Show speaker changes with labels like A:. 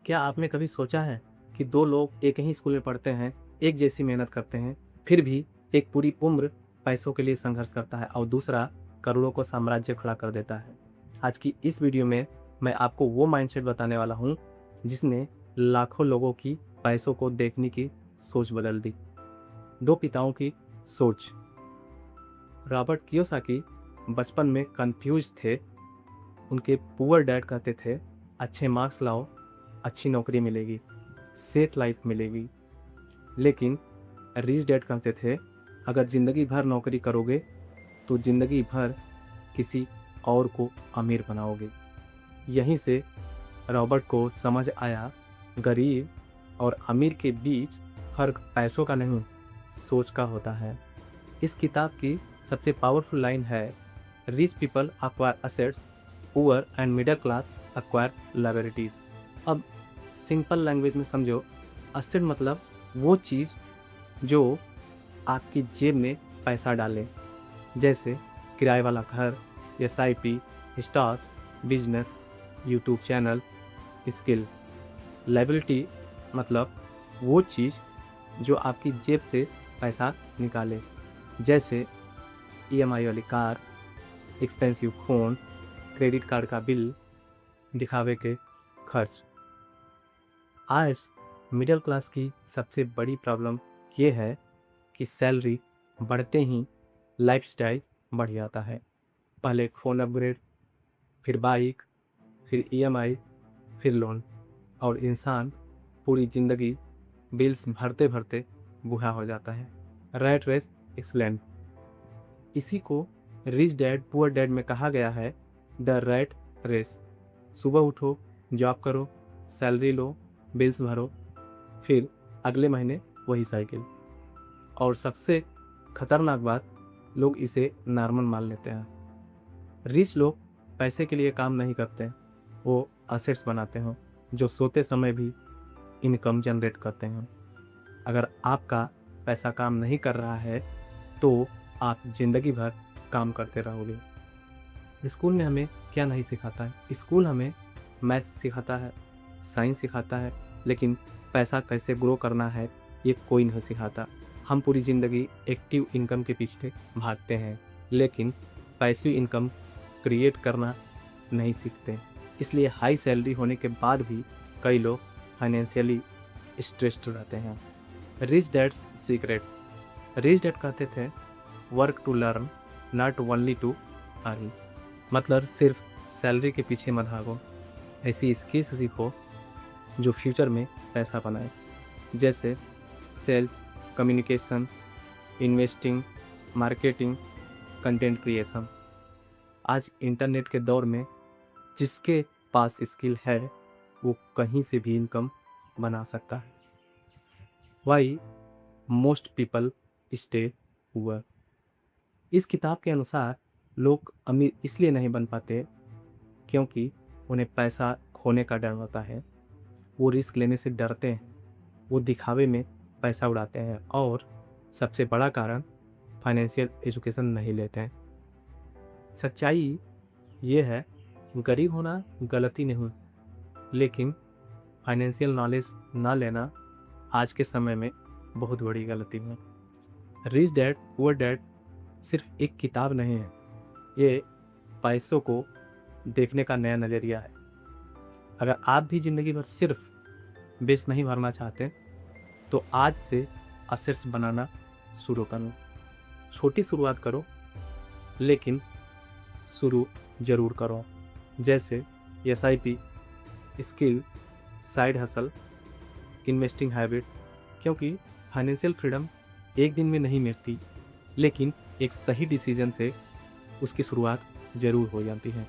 A: क्या आपने कभी सोचा है कि दो लोग एक ही स्कूल में पढ़ते हैं, एक जैसी मेहनत करते हैं, फिर भी एक पूरी उम्र पैसों के लिए संघर्ष करता है और दूसरा करोड़ों को साम्राज्य खड़ा कर देता है। आज की इस वीडियो में मैं आपको वो माइंडसेट बताने वाला हूँ जिसने लाखों लोगों की पैसों को देखने की सोच बदल दी। दो पिताओं की सोच। रॉबर्ट कियोसाकी बचपन में कंफ्यूज थे। उनके पुअर डैड कहते थे, अच्छे मार्क्स लाओ, अच्छी नौकरी मिलेगी, सेफ लाइफ मिलेगी। लेकिन रिच डैड कहते थे, अगर ज़िंदगी भर नौकरी करोगे तो ज़िंदगी भर किसी और को अमीर बनाओगे। यहीं से रॉबर्ट को समझ आया, गरीब और अमीर के बीच फ़र्क पैसों का नहीं, सोच का होता है। इस किताब की सबसे पावरफुल लाइन है, rich people acquire assets, poor and middle class acquire liabilities. अब सिंपल लैंग्वेज में समझो, असेट मतलब वो चीज़ जो आपकी जेब में पैसा डाले, जैसे किराए वाला घर, SIP, stocks, business, YouTube channel, skill. Liability मतलब वो चीज़ जो आपकी जेब से पैसा निकाले, जैसे ईएमआई वाली car, expensive phone, credit card का बिल, दिखावे के खर्च। आज मिडिल क्लास की सबसे बड़ी प्रॉब्लम ये है कि सैलरी बढ़ते ही लाइफस्टाइल बढ़ जाता है। पहले एक फ़ोन अपग्रेड, फिर बाइक, फिर ईएमआई, फिर लोन, और इंसान पूरी ज़िंदगी बिल्स भरते भरते बूढ़ा हो जाता है। Rat race explain. इसी को रिच डैड पुअर डैड में कहा गया है, द रैट रेस। सुबह उठो, जॉब करो, सैलरी लो, बिल्स भरो, फिर अगले महीने वही साइकिल। और सबसे खतरनाक बात, लोग इसे नॉर्मल मान लेते हैं। रिच लोग पैसे के लिए काम नहीं करते, वो असेट्स बनाते हैं जो सोते समय भी इनकम जनरेट करते हैं। अगर आपका पैसा काम नहीं कर रहा है तो आप जिंदगी भर काम करते रहोगे। स्कूल में हमें क्या नहीं सिखाता है? स्कूल हमें मैथ्स सिखाता है, साइंस सिखाता है, लेकिन पैसा कैसे ग्रो करना है ये कोई नहीं सिखाता। हम पूरी ज़िंदगी एक्टिव इनकम के पीछे भागते हैं, लेकिन पैसिव इनकम क्रिएट करना नहीं सीखते। इसलिए हाई सैलरी होने के बाद भी कई लोग फाइनेंशियली स्ट्रेस्ड रहते हैं। Rich dad's secret. Rich dad कहते थे, work to learn, not only to earn. मतलब सिर्फ सैलरी के पीछे मत भागो, ऐसी स्किल्स सीखो जो फ्यूचर में पैसा बनाए, जैसे sales, communication, investing, marketing, content creation. आज इंटरनेट के दौर में जिसके पास स्किल है वो कहीं से भी इनकम बना सकता है। Why most people stay poor. इस किताब के अनुसार लोग अमीर इसलिए नहीं बन पाते क्योंकि उन्हें पैसा खोने का डर होता है। वो रिस्क लेने से डरते हैं, वो दिखावे में पैसा उड़ाते हैं, और सबसे बड़ा कारण फाइनेंशियल एजुकेशन नहीं लेते हैं। सच्चाई ये है, गरीब होना गलती नहीं, लेकिन फाइनेंशियल नॉलेज ना लेना आज के समय में बहुत बड़ी गलती है। रिच डैड पुअर डैड सिर्फ एक किताब नहीं है, ये पैसों को देखने का नया नज़रिया है। अगर आप भी ज़िंदगी भर सिर्फ बेच नहीं भरना चाहते तो आज से असेट्स बनाना शुरू करो। छोटी शुरुआत करो, लेकिन शुरू ज़रूर करो, जैसे SIP, skill, side hustle, investing habit. क्योंकि फाइनेंशियल फ्रीडम एक दिन में नहीं मिलती, लेकिन एक सही डिसीजन से उसकी शुरुआत ज़रूर हो जाती है।